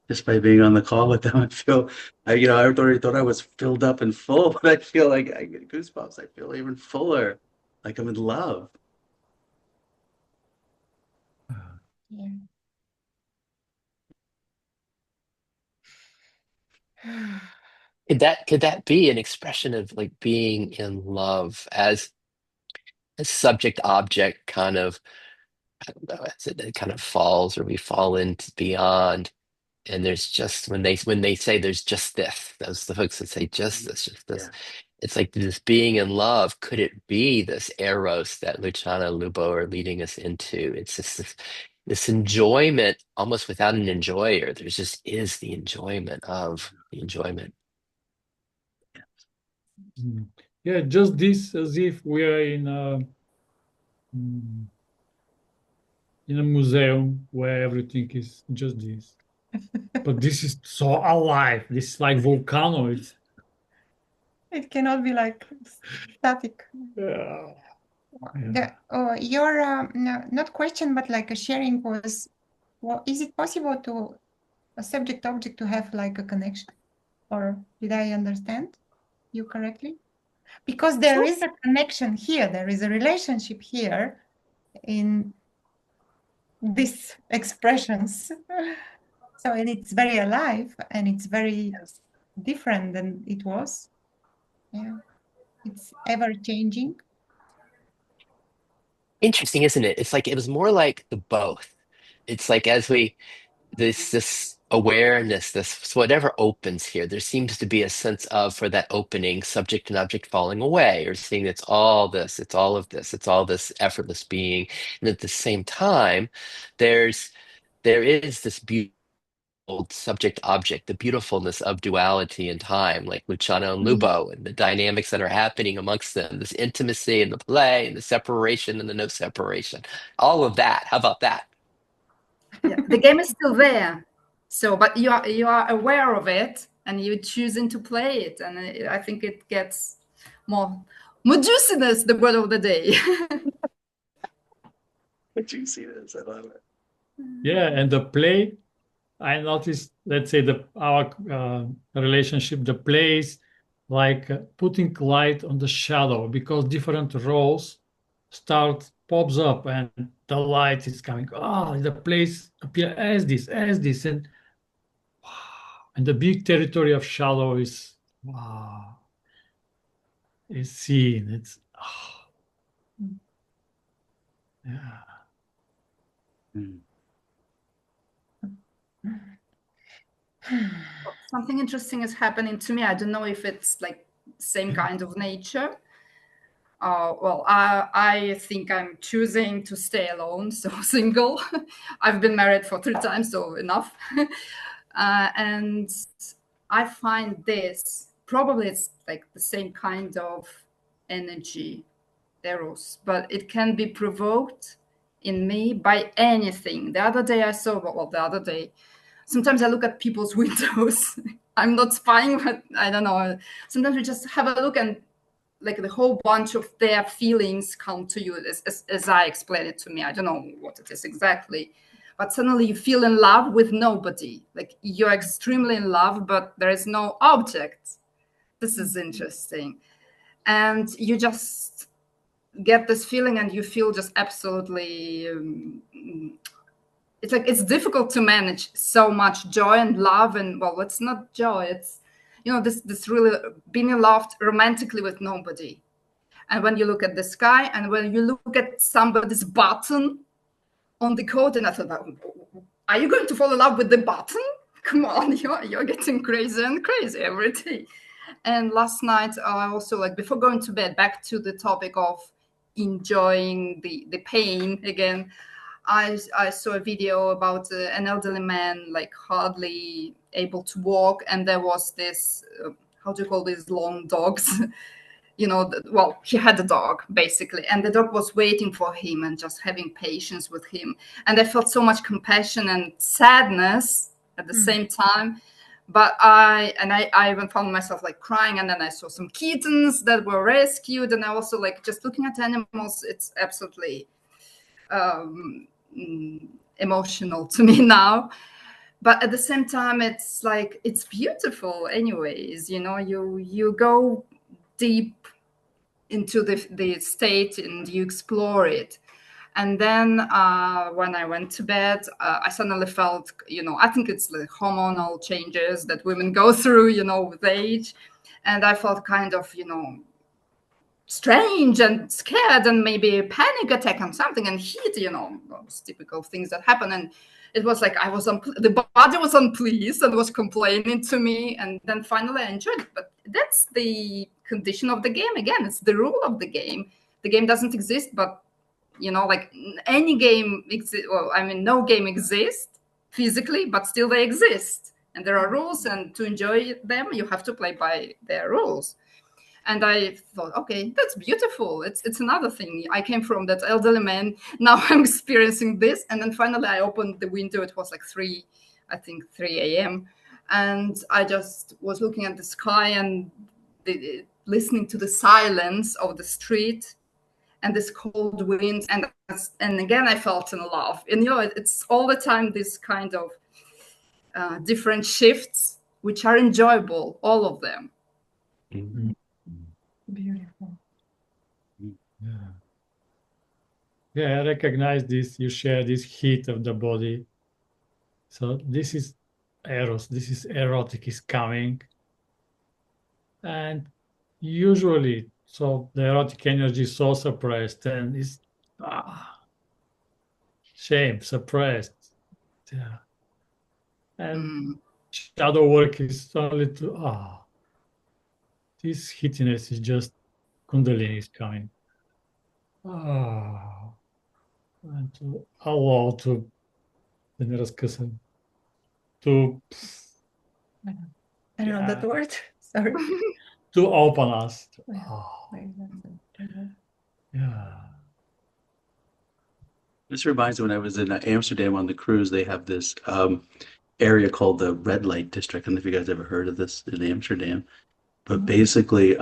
just by being on the call with them. I already thought I was filled up and full, but I feel like I get goosebumps. I feel even fuller, like I'm in love. Yeah. Could that be an expression of like being in love as a subject object kind of, I don't know, as it kind of falls or we fall into beyond, and there's just when they say there's just this, those the folks that say just this, Yeah. it's like this being in love. Could it be this eros that Luchana and Lubo are leading us into? It's just this enjoyment almost without an enjoyer. There's just is the enjoyment of the enjoyment. Yeah, just this as if we are in a museum where everything is just this. But this is so alive. This is like volcano. It cannot be like static. Yeah. Your not question, but like a sharing was, well, is it possible to a subject object to have like a connection? Or did I understand you correctly? Because there is a connection here, there is a relationship here in these expressions. So, and it's very alive and it's very different than it was. Yeah, it's ever changing. Interesting, isn't it? It's like it was more like the both. It's like as we this awareness, this whatever opens here, there seems to be a sense of for that opening, subject and object falling away, or seeing it's all this, it's all of this, it's all this effortless being. And at the same time, there is this beautiful subject object, the beautifulness of duality and time, like Luciano and Lubo, and the dynamics that are happening amongst them, this intimacy and the play and the separation and the no separation. All of that. How about that? Yeah, the game is still there. So, but you are aware of it and you're choosing to play it. And I think it gets more juiciness, the word of the day. Juiciness, I love it. Yeah, and the play, I noticed, let's say our relationship, the plays like putting light on the shadow because different roles pops up and the light is coming. The place appear as this, and wow, and the big territory of shadow is wow, is seen. It's yeah. Something interesting is happening to me. I don't know if it's like same kind of nature. Well, I think I'm choosing to stay alone, so single. I've been married for 3 times, so enough. And I find this, probably it's like the same kind of energy, Eros, but it can be provoked in me by anything. The other day sometimes I look at people's windows. I'm not spying, but I don't know. Sometimes we just have a look and like the whole bunch of their feelings come to you as I explain it to me. I don't know what it is exactly, but suddenly you feel in love with nobody. Like you're extremely in love, but there is no object. This is interesting. And you just get this feeling and you feel just absolutely it's like it's difficult to manage so much joy and love. And well, it's not joy, it's this really being loved romantically with nobody. And when you look at the sky and when you look at somebody's button on the coat, and I thought, are you going to fall in love with the button? Come on, you're getting crazier and crazy every day. And last night, I also, like, before going to bed, back to the topic of enjoying the pain again, I saw a video about an elderly man, like hardly able to walk, and there was this, how do you call these long dogs? Well, he had a dog basically, and the dog was waiting for him and just having patience with him. And I felt so much compassion and sadness at the same time. But I even found myself like crying, and then I saw some kittens that were rescued, and I also, like, just looking at animals, it's absolutely emotional to me now. But at the same time, it's like, it's beautiful anyways, you go deep into the state and you explore it. And then when I went to bed, I suddenly felt, I think it's the hormonal changes that women go through, with age. And I felt kind of, strange and scared, and maybe a panic attack on something, and heat, those typical things that happen. And it was like the body was unpleased and was complaining to me. And then finally I enjoyed it. But that's the condition of the game. Again, it's the rule of the game. The game doesn't exist, but like any game no game exists physically, but still they exist, and there are rules, and to enjoy them you have to play by their rules. And I thought, okay, that's beautiful. It's another thing. I came from that elderly man. Now I'm experiencing this. And then finally I opened the window. It was like 3 a.m. And I just was looking at the sky and listening to the silence of the street and this cold wind. And again, I felt in love. And, it's all the time this kind of different shifts, which are enjoyable, all of them. Beautiful. Yeah, I recognize this. You share this heat of the body. So this is Eros, this is erotic is coming. And usually, so the erotic energy is so suppressed and is shame, suppressed. Yeah. And shadow work is only to, this heatiness is just Kundalini is coming. And to allow to to I don't know that word. Sorry. to open us. Yeah. This reminds me when I was in Amsterdam on the cruise, they have this area called the red light district. I don't know if you guys ever heard of this in Amsterdam. But basically,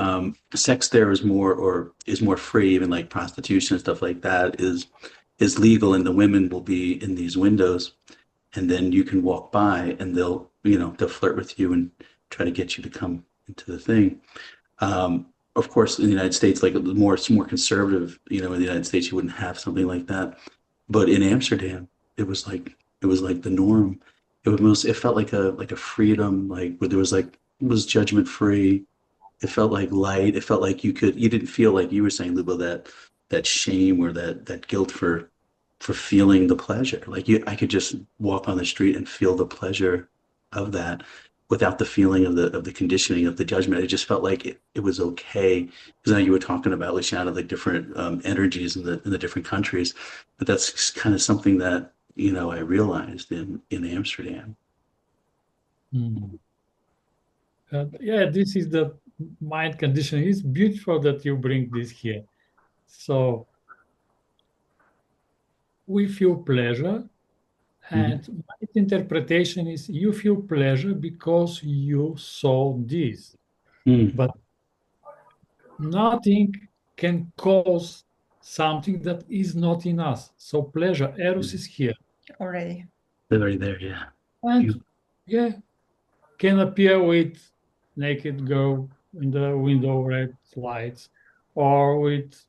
sex there is more free, even like prostitution and stuff like that is legal, and the women will be in these windows, and then you can walk by and they'll flirt with you and try to get you to come into the thing. Of course, in the United States, like it's more conservative, in the United States, you wouldn't have something like that. But in Amsterdam, it was like the norm. It felt like a freedom, like where there was it was judgment free. It felt like light. It felt like you didn't feel like you were saying, Lubo, that shame or that guilt for feeling the pleasure. I could just walk on the street and feel the pleasure of that without the feeling of the conditioning of the judgment. It just felt like it was okay. Because now you were talking about, Luchana, like different energies in the different countries, but that's kind of something that I realized in Amsterdam. This is the mind conditioning. It's beautiful that you bring this here. So we feel pleasure, and my interpretation is you feel pleasure because you saw this. But nothing can cause something that is not in us. So pleasure, Eros is here. Already. They're already there, yeah. And can appear with naked girl in the window, red lights, or with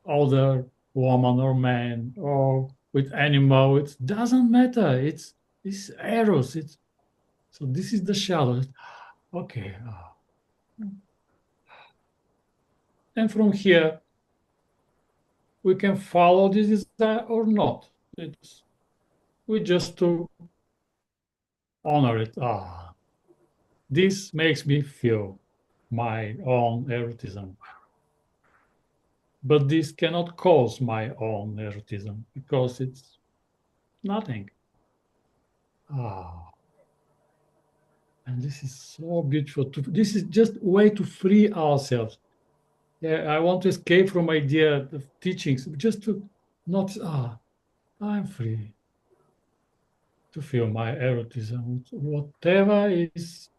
other woman or man, or with animal. It doesn't matter. It's Eros. So this is the shadow. Okay. And from here, we can follow this desire or not. We just to honor it. this makes me feel my own erotism. But this cannot cause my own erotism because it's nothing. And this is so beautiful. This is just a way to free ourselves. Yeah, I want to escape from idea of teachings, just to not, I'm free to feel my erotism. Whatever is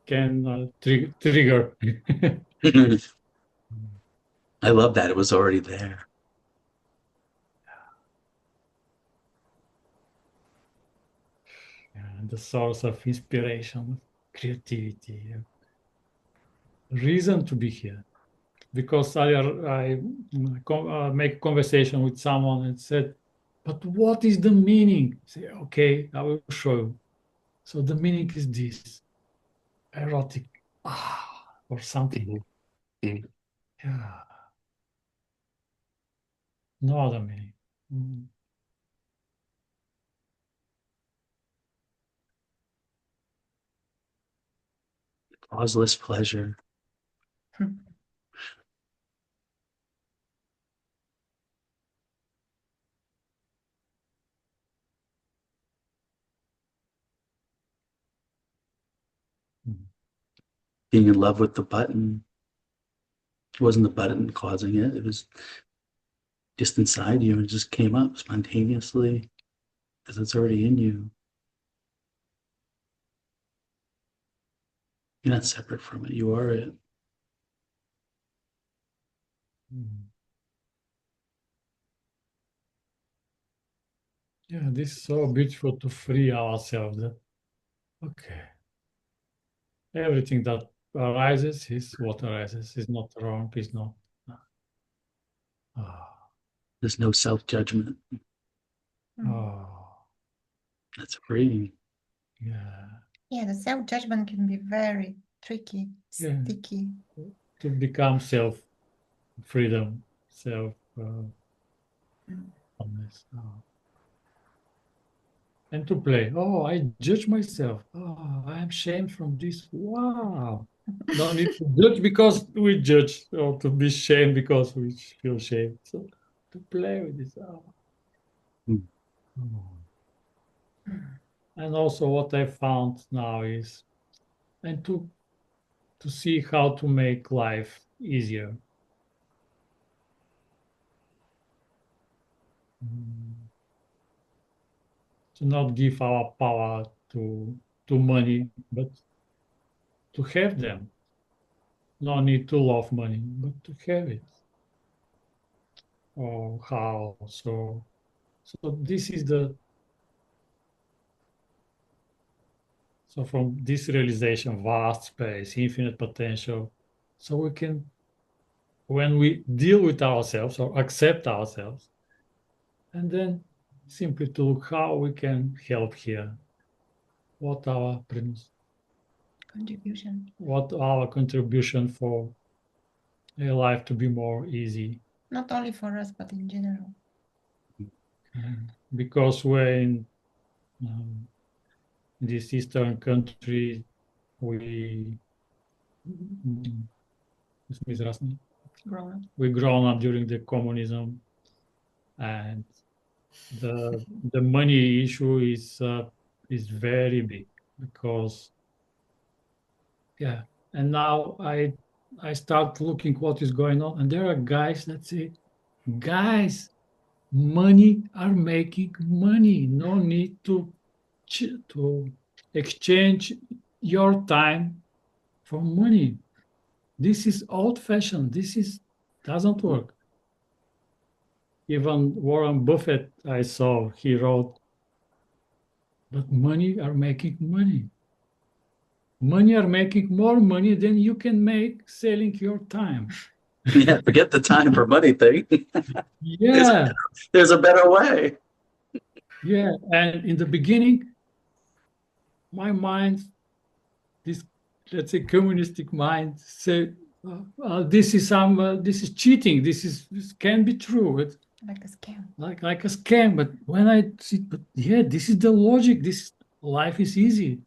can trigger. I love that. It was already there. And the source of inspiration, creativity, reason to be here. Because I make conversation with someone and said, but what is the meaning? I say, okay, I will show you. So the meaning is this, erotic, or something. Mm-hmm. Yeah. No other meaning. Causeless pleasure. Being in love with the button. It wasn't the button causing it. It was just inside you and it just came up spontaneously because it's already in you. You're not separate from it. You are it. Yeah, this is so beautiful to free ourselves. Okay. Everything that arises is what arises. Is not wrong. Is not. There's no self-judgment. That's freeing. Yeah. Yeah, the self-judgment can be very tricky, sticky. To become self-freedom, honest. And to play. I judge myself. I am shamed from this. Wow. No need to judge because we judge, or to be shamed because we feel shame. So to play with this. And also what I found now is, and to see how to make life easier. To not give our power to money, but to have them. No need to love money, but to have it. Or how? So this is so from this realization, vast space, infinite potential, so we can, when we deal with ourselves or accept ourselves, and then simply to look how we can help here. What our Contribution. What our contribution for a life to be more easy. Not only for us, but in general. Because we're in this Eastern country, we grown up during the communism, and the money issue is very big because and now I start looking what is going on, and there are guys that say, guys, money are making money, no need to exchange your time for money. This is old-fashioned. Doesn't work. Even Warren Buffett, I saw, he wrote, but money are making money. Money are making more money than you can make selling your time. Yeah, forget the time for money thing. Yeah. There's a better way. Yeah, and in the beginning, my mind, this, let's say, communistic mind, said, this is cheating. This can be true. It's like a scam. Like a scam. But when I see, this is the logic. This life is easy.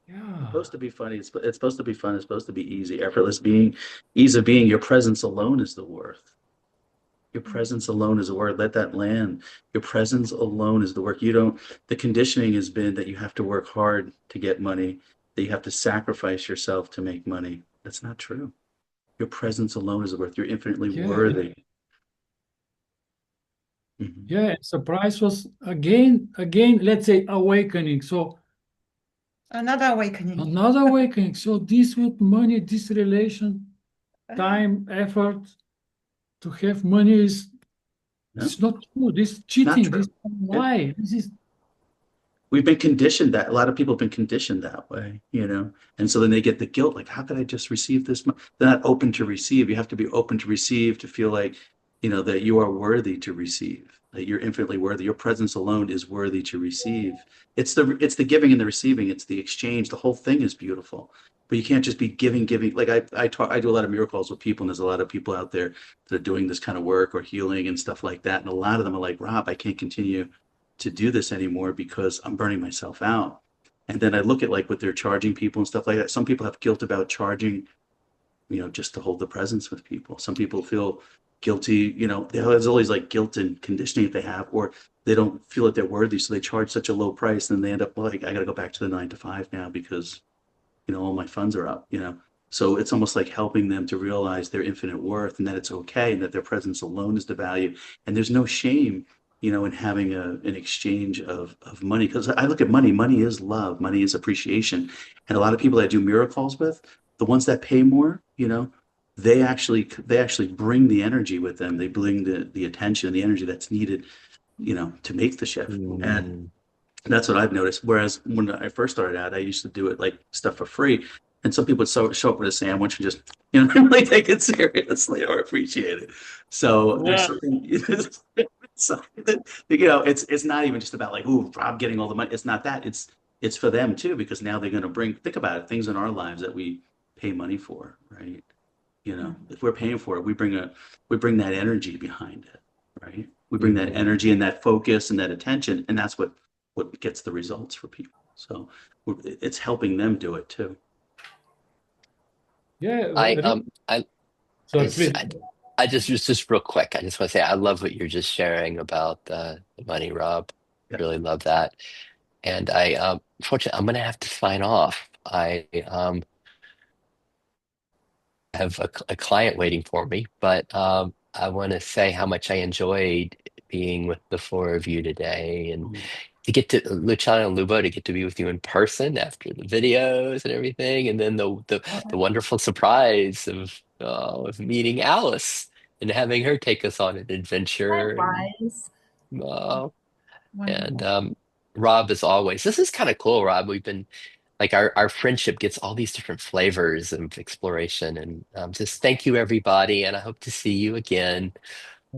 Yeah. It's supposed to be funny. It's supposed to be fun. It's supposed to be easy. Effortless being, ease of being. Your presence alone is the worth. Your presence alone is the word. Let that land. Your presence alone is the work. You don't, the conditioning has been that you have to work hard to get money, that you have to sacrifice yourself to make money. That's not true. Your presence alone is the worth. You're infinitely worthy. Mhm. Yeah, surprise was again, let's say awakening. So Another awakening. another awakening. So this with money, this relation, time, effort to have money is Yeah. it's not true. This is Not cheating. true. This is lie. This is We've been conditioned that a lot of people have been conditioned that way, and so then they get the guilt, like, how could I just receive this? They're not open to receive. You have to be open to receive, to feel like, that you are worthy to receive, that you're infinitely worthy. Your presence alone is worthy to receive. It's the giving and the receiving. It's the exchange. The whole thing is beautiful, but you can't just be giving. Like I do a lot of miracles with people, and there's a lot of people out there that are doing this kind of work or healing and stuff like that. And a lot of them are like, Rob, I can't continue to do this anymore because I'm burning myself out. And then I look at like what they're charging people and stuff like that. Some people have guilt about charging, just to hold the presence with people. Some people feel guilty, there's always like guilt and conditioning that they have, or they don't feel that they're worthy. So they charge such a low price and they end up like, I got to go back to the 9 to 5 now because, all my funds are up. So it's almost like helping them to realize their infinite worth and that it's okay and that their presence alone is the value. And there's no shame, in having an exchange of money. Because I look at money, money is love, money is appreciation. And a lot of people that I do miracles with, the ones that pay more, they actually bring the energy with them. They bring the attention, the energy that's needed, to make the shift. And that's what I've noticed. Whereas when I first started out, I used to do it like stuff for free. And some people would show up with a sandwich and just, really take it seriously or appreciate it. So there's something, it's not even just about like, ooh, I'm getting all the money. It's not that. It's for them too, because now they're going to think about it, things in our lives that we pay money for, right? If we're paying for it, we bring that energy behind it, right? We bring that energy and that focus and that attention, and that's what gets the results for people. So it's helping them do it too. yeah. I, So please. I just real quick, I just want to say I love what you're just sharing about the money, Rob. Yeah. Really love that. And fortunately, I'm gonna have to sign off. I have a client waiting for me, but I want to say how much I enjoyed being with the four of you today, and to get to Luchana and Lubo, to get to be with you in person after the videos and everything, and then the wonderful surprise of meeting Alice and having her take us on an adventure. Likewise. Uh, and Wonderful. Rob, as always, this is kind of cool, Rob. We've been like our friendship gets all these different flavors of exploration, and just thank you, everybody, and I hope to see you again. I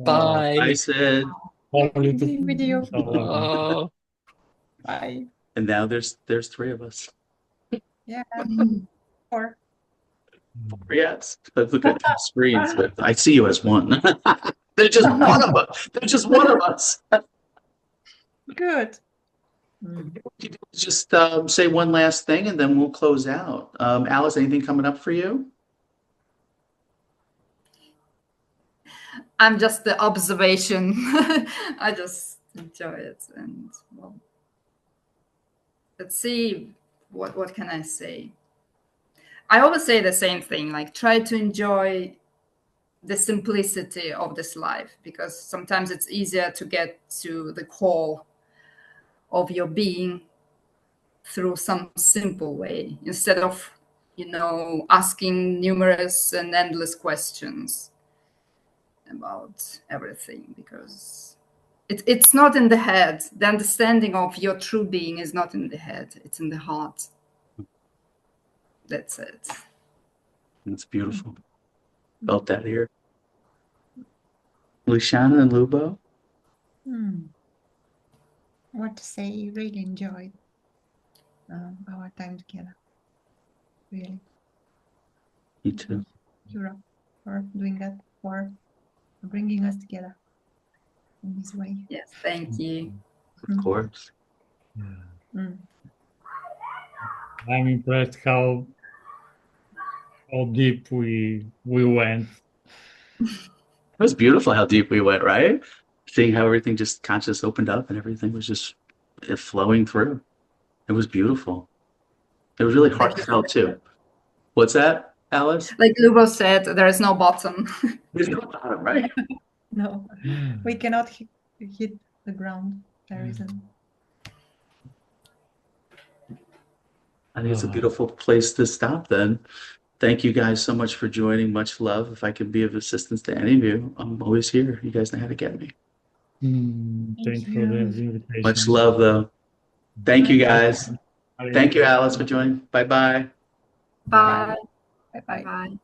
Bye. said, With you. Oh. Bye. and now there's 3 of us. Yeah. 4. Yes, but look at 2 screens, but I see you as one. There's just one of us. There's just one of us. Good. Just say one last thing and then we'll close out. Alice, anything coming up for you? I'm just the observation. I just enjoy it, and well, let's see what can I say. I always say the same thing, like try to enjoy the simplicity of this life, because sometimes it's easier to get to the core of your being through some simple way instead of asking numerous and endless questions about everything, because it's not in the head. The understanding of your true being is not in the head, it's in the heart. That's it. It's beautiful. Felt that here. Luciana and Lubo? What to say? Really enjoyed our time together. Really. Me too. Thank you, Rob, for doing that, for bringing us together in this way. Yes, thank you. Of course. Mm. I'm impressed how deep we went. It was beautiful how deep we went, right? Seeing how everything just conscious opened up and everything was just flowing through. It was beautiful. It was really heartfelt too. What's that, Alice? Like Lubo said, there is no bottom. There's no bottom, right? No, we cannot hit the ground. There isn't. I think it's a beautiful place to stop then. Thank you guys so much for joining. Much love. If I can be of assistance to any of you, I'm always here. You guys know how to get me. Thanks for the invitation. Much love, though. Thank you, guys. Thank you, Alice, for joining. Bye-bye. Bye. Bye. Bye.